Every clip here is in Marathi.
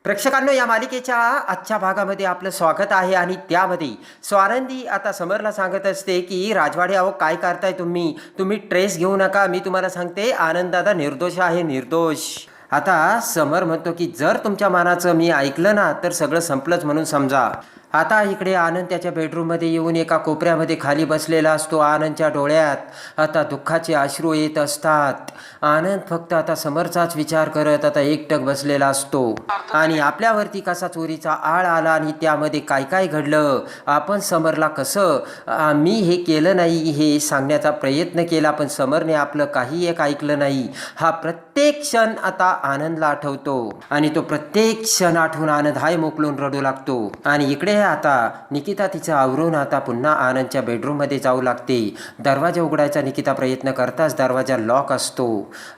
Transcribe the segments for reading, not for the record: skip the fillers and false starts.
प्रेक्षकांनो, या मालिकेच्या आजच्या भागामध्ये आपलं स्वागत आहे आणि त्यामध्ये स्वानंदी आता समरला सांगत असते की राजवाडे अहो काय करताय तुम्ही ट्रेस घेऊ नका. मी तुम्हाला सांगते आनंद दादा निर्दोष आहे, निर्दोष. आता समर म्हणतो की जर तुमच्या मनाचं मी ऐकलं ना तर सगळं संपलंच म्हणून समजा. आता इकडे आनंद त्याच्या बेडरूममध्ये येऊन एका कोपऱ्यामध्ये खाली बसलेला असतो. आनंदच्या डोळ्यात आता दुःखाचे अश्रू येत असतात. आनंद फक्त आता समरचाच विचार करत आता एकटक बसलेला असतो आणि आपल्यावरती कसा चोरीचा आळ आला आणि त्यामध्ये काय काय घडलं, आपण समरला कसं मी हे केलं नाही हे सांगण्याचा प्रयत्न केला, पण समरने आपलं काही एक ऐकलं नाही. हा प्रत्येक क्षण आता आनंदला आठवतो आणि तो प्रत्येक क्षण आठवून आनंद हाय मोकलून रडू लागतो. आणि इकडे आता निकिता तिचं आवरून आता पुन्हा आनंदच्या बेडरूममध्ये जाऊ लागते. दरवाजा उघडायचा निकिता प्रयत्न करताच दरवाजा लॉक असतो.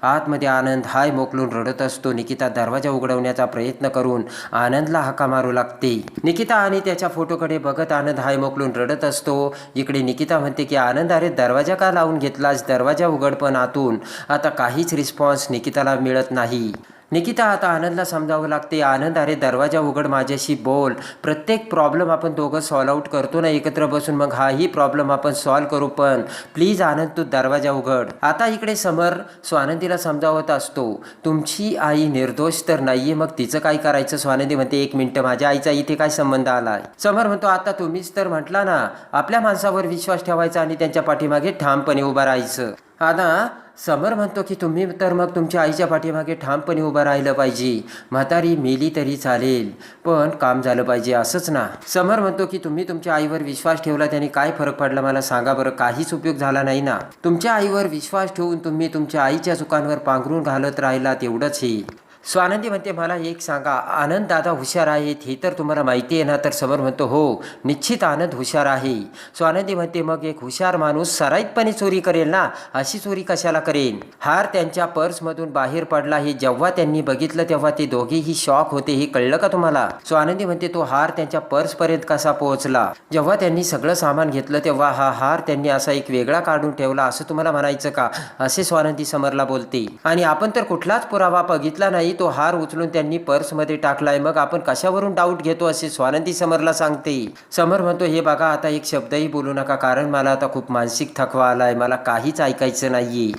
आतमध्ये आनंद हाय मोकलून रडत असतो. निकिता दरवाजा उघडवण्याचा प्रयत्न करून आनंदला हाका मारू लागते. निकिता आणि त्याच्या फोटोकडे बघत आनंद हाय मोकलून रडत असतो. इकडे निकिता म्हणते की आनंद अरे दरवाजा का लावून घेतलास, दरवाजा उघड. पण आतून आता काहीच रिस्पॉन्स निकिताला मिळत नाही. निकिता आता आनंदला समजावं लागते, आनंद अरे दरवाजा उघड, माझ्याशी बोल. प्रत्येक प्रॉब्लेम आपण दोघं सॉल्व आउट करतो ना एकत्र बसून, मग हाही प्रॉब्लेम आपण सॉल्व करू, पण प्लीज आनंद तू दरवाजा उघड. आता इकडे समर स्वानंदीला समजावत असतो, तुमची आई निर्दोष तर नाहीये, मग तिचं काय करायचं. स्वानंदी म्हणते एक मिनिट, माझ्या आईचा इथे काय संबंध आलाय. समर म्हणतो आता तुम्हीच तर म्हटला ना आपल्या माणसावर विश्वास ठेवायचा आणि त्यांच्या पाठीमागे ठामपणे उभं राहायचं. आता समर म्हणतो की तुम्ही तर मग तुमच्या आईच्या पाठीमागे ठामपणे उभं राहिलं पाहिजे. म्हातारी मेली तरी चालेल पण काम झालं पाहिजे, असंच ना. समर म्हणतो की तुम्ही तुमच्या आईवर विश्वास ठेवला त्याने काय फरक पडला मला सांगा बरं. काहीच उपयोग झाला नाही ना. तुमच्या आईवर विश्वास ठेवून तुम्ही तुमच्या आईच्या चुकांवर पांघरून घालत राहिला, तेवढंच हे. स्वानंदी म्हणते मला एक सांगा, आनंद दादा हुशार आहेत हे तर तुम्हाला माहिती आहे ना. तर समर म्हणतो हो निश्चित आनंद हुशार आहे. स्वानंदी म्हणते मग एक हुशार माणूस सराईतपणे चोरी करेल ना, अशी चोरी कशाला करेल. हार त्यांच्या पर्समधून बाहेर पडला हे जेव्हा त्यांनी बघितलं तेव्हा ते दोघेही शॉक होते, हे कळलं का तुम्हाला. स्वानंदी म्हणते तो हार त्यांच्या पर्सपर्यंत कसा पोहोचला. जेव्हा त्यांनी सगळं सामान घेतलं तेव्हा हा हार त्यांनी असा एक वेगळा काढून ठेवला असं तुम्हाला म्हणायचं का, असे स्वानंदी समरला बोलते. आणि आपण तर कुठलाच पुरावा बघितला नाही, तो हार उचलून त्यांनी पर्समध्ये टाकलाय, मग आपण कशावरून डाऊट घेतो, असे स्वानंदी समरला सांगते. समर म्हणतो हे बघा आता एक शब्दही बोलू नका, कारण मला आता खूप मानसिक थकवा आलाय, मला काहीच ऐकायचं नाहीये.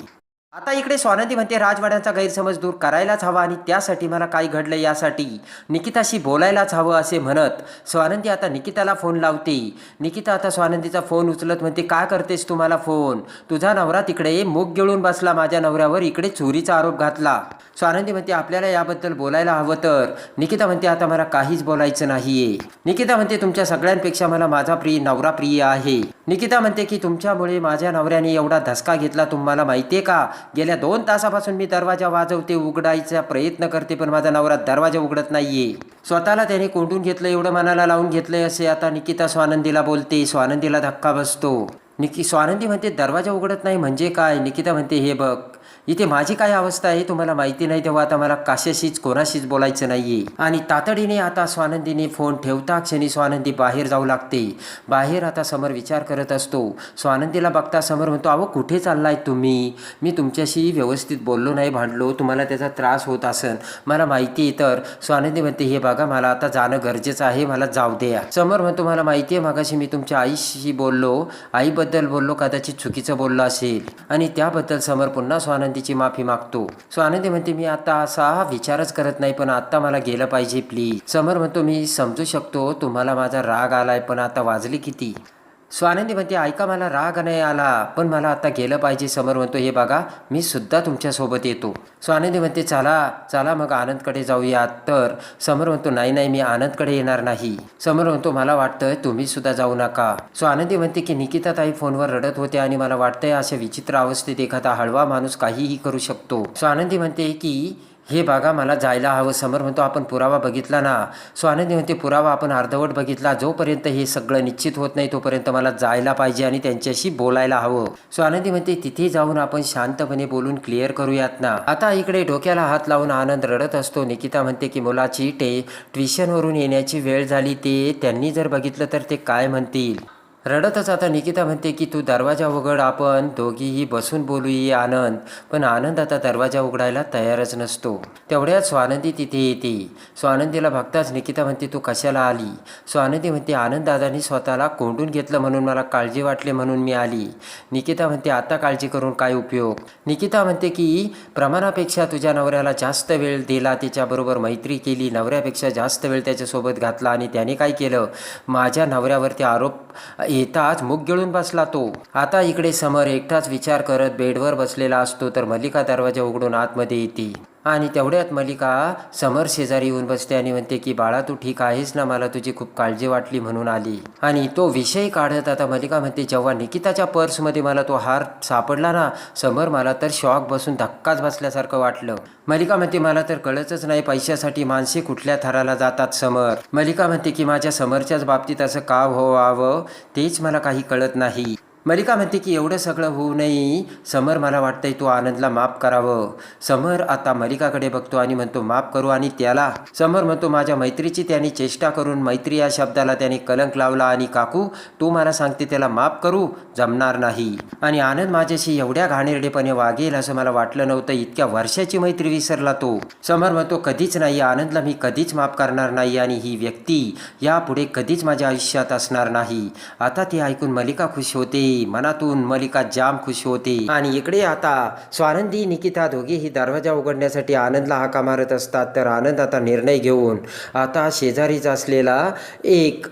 आता इकडे स्वानंदी म्हणते राजवाड्यांचा गैरसमज दूर करायलाच हवा आणि त्यासाठी मला काय घडलं यासाठी निकिताशी बोलायलाच हवं असे म्हणत स्वानंदी आता निकिताला फोन लावते. निकिता आता स्वानंदीचा फोन उचलत म्हणते काय करतेस तू, मला फोन. तुझा नवरा तिकडे मूग गिळून बसला, माझ्या नवऱ्यावर इकडे चोरीचा आरोप घातला. स्वानंदी म्हणते आपल्याला याबद्दल बोलायला हवं. तर निकिता म्हणते आता मला काहीच बोलायचं नाहीये. निकिता म्हणते तुमच्या सगळ्यांपेक्षा मला माझा नवरा प्रिय आहे. निकिता म्हणते की तुमच्यामुळे माझ्या नवऱ्याने एवढा धसका घेतला, तुम्हाला माहितीये का. गेल्या 2 तासापासून मी दरवाजा वाजवते, उघडायचा प्रयत्न करते, पण माझा नवरा दरवाजा उघडत नाहीये. स्वतःला त्याने कोंडून घेतलं, एवढं मनाला लावून घेतलंय असे आता निकिता स्वानंदीला बोलते. स्वानंदीला धक्का बसतो. स्वानंदी म्हणते दरवाजा उघडत नाही म्हणजे काय. निकिता म्हणते हे बघ इथे माझी काय अवस्था आहे तुम्हाला माहिती नाही, तेव्हा आता मला कशाशीच कोणाशीच बोलायचं नाहीये. आणि तातडीने आता स्वानंदीने फोन ठेवता क्षणी स्वानंदी बाहेर जाऊ लागते. बाहेर आता समर विचार करत असतो. स्वानंदीला बघता समर म्हणतो अहो कुठे चाललाय तुम्ही, मी तुमच्याशी व्यवस्थित बोललो नाही, भांडलो, तुम्हाला त्याचा त्रास होत असेल मला माहिती आहे. तर स्वानंदी म्हणते हे बघा मला आता जाणं गरजेचं आहे, मला जाऊ द्या. समर म्हणतो मला माहिती आहे मगाशी मी तुमच्या आईशी बोललो, आईबद्दल बोललो, कदाचित चुकीचं बोललो असेल आणि त्याबद्दल समर पुन्हा स्वानंदीची माफी मागतो. स्वानंदी म्हणते मी आता असा विचारच करत नाही, पण आता मला गेलं पाहिजे प्लीज. समर म्हणतो मी समजू शकतो तुम्हाला माझा राग आलाय, पण आता वाजले किती. स्वानंदी म्हणते ऐका मला राग नाही आला, पण मला आता गेलं पाहिजे. समर म्हणतो हे बघा मी सुद्धा तुमच्यासोबत येतो. स्वानंदी म्हणते चला चला मग आनंदकडे जाऊयात. तर समर म्हणतो नाही नाही मी आनंदकडे येणार नाही. समर म्हणतो मला वाटतं तुम्ही सुद्धा जाऊ नका. स्वानंदी म्हणते की निकिता ताई फोनवर रडत होते आणि मला वाटतंय अशा विचित्र अवस्थेत एखादा हळवा माणूस काहीही करू शकतो. स्वानंदी म्हणते की हे बघा मला जायला हवं. समर म्हणतो आपण पुरावा बघितला ना. स्वानंदी म्हणते पुरावा आपण अर्धवट बघितला, जोपर्यंत हे सगळं निश्चित होत नाही तोपर्यंत मला जायला पाहिजे आणि त्यांच्याशी बोलायला हवं. स्वानंदी म्हणते तिथे जाऊन आपण शांतपणे बोलून क्लिअर करूयात ना. आता इकडे डोक्याला हात लावून आनंद रडत असतो. निकिता म्हणते की मुलाची ट्युशनवरून येण्याची वेळ झाली, ते त्यांनी जर बघितलं तर ते काय म्हणतील. रडतच आता निकिता म्हणते की तू दरवाजा उघड, आपण दोघीही बसून बोलूया आनंद. पण आनंद आता दरवाजा उघडायला तयारच नसतो. तेवढ्यात स्वानंदी तिथे येते. स्वानंदीला बघताच निकिता म्हणते तू कशाला आली. स्वानंदी म्हणते आनंद दादानी स्वतःला कोंडून घेतलं म्हणून मला काळजी वाटली म्हणून मी आली. निकिता म्हणते आता काळजी करून काय उपयोग. निकिता म्हणते की प्रमाणापेक्षा तुझ्या नवऱ्याला जास्त वेळ दिला, तिच्याबरोबर मैत्री केली, नवऱ्यापेक्षा जास्त वेळ त्याच्यासोबत घातला आणि त्याने काय केलं, माझ्या नवऱ्यावरती आरोप येताच मुग गिळून बसला तो. आता इकडे समर एकटाच विचार करत बेडवर बसलेला असतो तर मल्लिका दरवाजा उघडून आतमध्ये येते आणि तेवढ्यात मल्लिका समर शेजारी येऊन बसते आणि म्हणते की बाळा तू ठीक आहेस ना, मला तुझी खूप काळजी वाटली म्हणून आली. आणि तो विषय काढत आता मल्लिका म्हणते जेव्हा निकिताच्या पर्समध्ये मला तो हार सापडला ना समर, मला तर शॉक बसून धक्काच बसल्यासारखं वाटलं. मल्लिका म्हणते मला तर कळतच नाही पैशासाठी माणसे कुठल्या थराला जातात समर. मल्लिका म्हणते की माझ्या समरच्याच बाबतीत असं का व्हावं तेच मला काही कळत नाही. मल्लिका म्हणते की एवढं सगळं होऊ नये समर, मला वाटतंय तू आनंदला माफ करावं. समर आता मल्लिकाकडे बघतो आणि म्हणतो माफ करू आणि त्याला. समर म्हणतो माझ्या मैत्रीची त्याने चेष्टा करून मैत्री या शब्दाला त्याने कलंक लावला आणि काकू तू मला सांगते त्याला माफ करू, जमणार नाही. आणि आनंद माझ्याशी एवढ्या घाणेरडेपणे वागेल असं मला वाटलं नव्हतं. इतक्या वर्षाची मैत्री विसरला तो. समर म्हणतो कधीच नाही, आनंदला मी कधीच माफ करणार नाही आणि ही व्यक्ती यापुढे कधीच माझ्या आयुष्यात असणार नाही. आता ते ऐकून मल्लिका खुश होते, मनातून मल्लिका जाम खुश होते. आणि इकडे आता स्वानंदी निकिता दोघेही दरवाजा उघडण्यासाठी आनंदला हाका मारत असतात. तर आनंद आता निर्णय घेऊन आता शेजारीच असलेला एक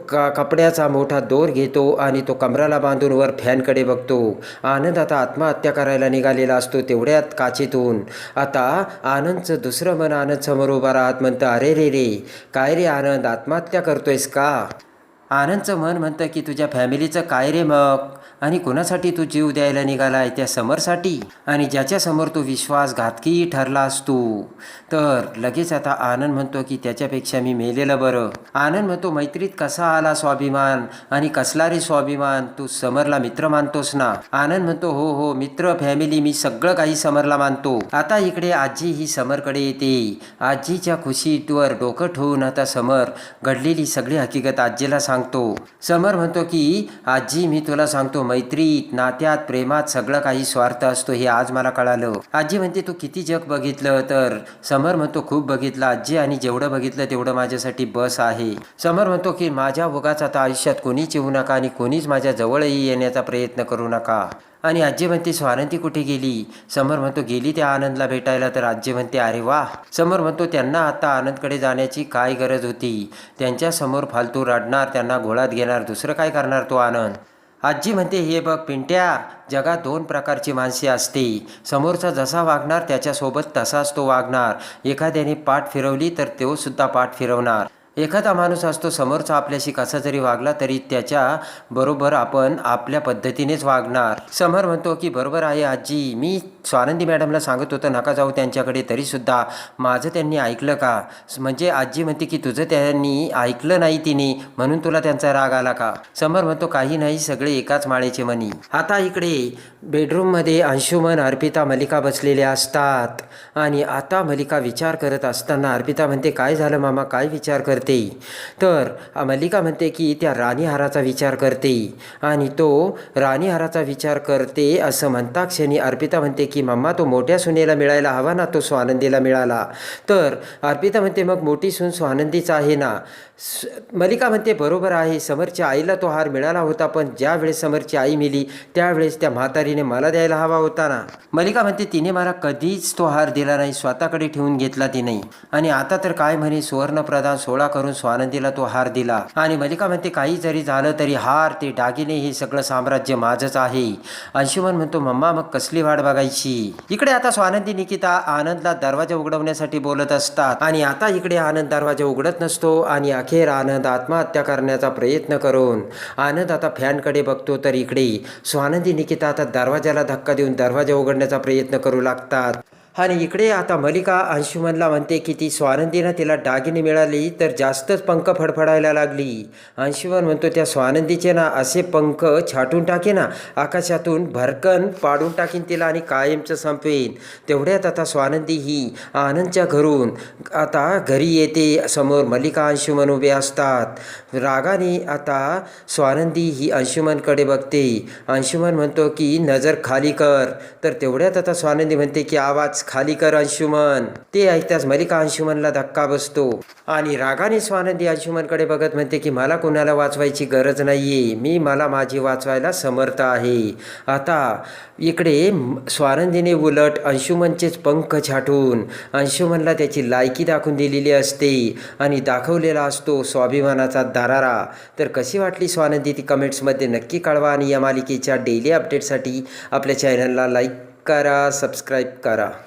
कपड्याचा मोठा दोर घेतो आणि तो कमराला बांधून वर फॅनकडे बघतो. आनंद आता आत्महत्या करायला निघालेला असतो. तेवढ्यात काचेतून आता आनंदचं दुसरं मन आनंद समोर उभा राहत म्हणतं अरे रे रे काय रे आनंद, आत्महत्या करतोयस का. आनंदचं मन म्हणतं की तुझ्या फॅमिलीचं काय रे मग, आणि कोणासाठी तू जीव द्यायला निघालाय, त्या समरसाठी, आणि ज्याच्यासमोर तू विश्वासघातकी ठरला असतो. तर लगेच आता आनंद म्हणतो की त्याच्यापेक्षा मी मेलेलं बरं. आनंद म्हणतो मैत्रीत कसा आला स्वाभिमान, आणि कसला रे स्वाभिमान, तू समरला मित्र मानतोस ना. आनंद म्हणतो हो हो मित्र, फॅमिली, मी सगळं काही समरला मानतो. आता इकडे आजी ही समरकडे येते. आजीच्या खुशीवर डोकं ठेवून आता समर घडलेली सगळी हकीकत आजीला सांगतो. समर म्हणतो की आजी मी तुला सांगतो मैत्रीत, नात्यात, प्रेमात सगळं काही स्वार्थ असतो हे आज मला कळालं. आजी म्हणते तू किती जग बघितलं. तर समर म्हणतो खूप बघितलं आजी, आणि जेवढं बघितलं तेवढं माझ्यासाठी बस आहे. समर म्हणतो की माझ्या उगाच आता आयुष्यात कोणीच येऊ नका आणि कोणीच माझ्या जवळही येण्याचा प्रयत्न करू नका. आणि आजी म्हणते स्वानंदी कुठे गेली. समर म्हणतो गेली त्या आनंदला भेटायला. तर आजी म्हणते अरे वा. समर म्हणतो त्यांना आता आनंदकडे जाण्याची काय गरज होती, त्यांच्यासमोर फालतू रडणार, त्यांना घोळात घेणार, दुसरं काय करणार तो आनंद. आजी म्हणते हे बघ पिंट्या, जगात दोन प्रकारची माणसे असते, समोरचा जसा वागणार त्याच्यासोबत तसाच तो वागणार. एखाद्याने पाठ फिरवली तर तो सुद्धा पाठ फिरवणार. एखादा माणूस असतो समोरचा आपल्याशी कसा जरी वागला तरी त्याच्या बरोबर आपण आपल्या पद्धतीनेच वागणार. समर म्हणतो की बरोबर आहे आजी, मी स्वानंदी मॅडमला सांगत होतं नका जाऊ त्यांच्याकडे, तरीसुद्धा माझं त्यांनी ऐकलं का. म्हणजे आजी म्हणते की तुझं त्यांनी ऐकलं नाही तिने म्हणून तुला त्यांचा राग आला का. समर म्हणतो काही नाही, सगळे एकाच माळेचे मणी. आता इकडे बेडरूममध्ये अंशुमन, अर्पिता, मल्लिका बसलेल्या असतात. आणि आता मल्लिका विचार करत असताना अर्पिता म्हणते काय झालं मामा, काय विचार करते. तर मल्लिका म्हणते की त्या राणीहाराचा विचार करते. आणि तो राणीहाराचा विचार करते असं म्हणता क्षणी अर्पिता म्हणते की मम्मा तो मोठ्या सुनेला मिळायला हवा ना, तो स्वानंदीला मिळाला. तर अर्पिता म्हणते मग मोठी सून स्वानंदीच आहे ना. मल्लिका म्हणते बरोबर आहे, समरच्या आईला तो हार मिळाला होता, पण ज्या वेळेस समरची आई मिली त्यावेळेस त्या म्हातारीने मला द्यायला हवा होता ना. मल्लिका म्हणते तिने मला कधीच तो हार दिला नाही, स्वतःकडे ठेवून घेतला तिने. आणि आता तर काय म्हणे सुवर्णप्रधान 16 करून स्वानंदीला तो हार दिला. आणि मल्लिका म्हणते काही जरी झालं तरी हार, ते दागिने, हे सगळं साम्राज्य माझंच आहे. अंशुमन म्हणतो मम्मा मग कसली वाट बघायची. इकडे आता स्वानंदी निकिता आनंदला दरवाजा उघडवण्यासाठी बोलत असतात. आणि आता इकडे आनंद दरवाजा उघडत नसतो. आणि अखेर आनंद आत्महत्या करण्याचा प्रयत्न करून आनंद आता फॅनकडे बघतो. तर इकडे स्वानंदी निकिता आता दरवाजाला धक्का देऊन दरवाजा उघडण्याचा प्रयत्न करू लागतात. आणि इकडे आता मल्लिका अंशुमनला म्हणते की ती स्वानंदीनं तिला दागिने मिळाली तर जास्तच पंख फडफडायला लागली. अंशुमन म्हणतो त्या स्वानंदीचे ना असे पंख छाटून टाके ना, आकाशातून भरकन पाडून टाकीन तिला आणि कायमचं संपवेन. तेवढ्यात आता स्वानंदी ही आनंदच्या घरून आता घरी येते. समोर मल्लिका अंशुमन उभे असतात. रागाने आता स्वानंदी ही अंशुमनकडे बघते. अंशुमन म्हणतो की नजर खाली कर. तर तेवढ्यात आता स्वानंदी म्हणते की आवाज खाली कर अंशुमन. ते ऐकताच मल्लिका अंशुमनला धक्का बसतो आणि रागाने स्वानंदी अंशुमनकडे बघत म्हणते की मला कुणाला वाचवायची गरज नाहीये, मी मला माझी वाचवायला समर्थ आहे. आता इकडे स्वानंदीने उलट अंशुमनचेच पंख छाटून अंशुमनला त्याची लायकी दाखवून दिलेली असते आणि दाखवलेला असतो स्वाभिमानाचा दरारा. तर कशी वाटली स्वानंदी ती कमेंट्समध्ये नक्की कळवा आणि या मालिकेच्या डेली अपडेटसाठी आपल्या चॅनलला लाईक करा, सबस्क्राईब करा.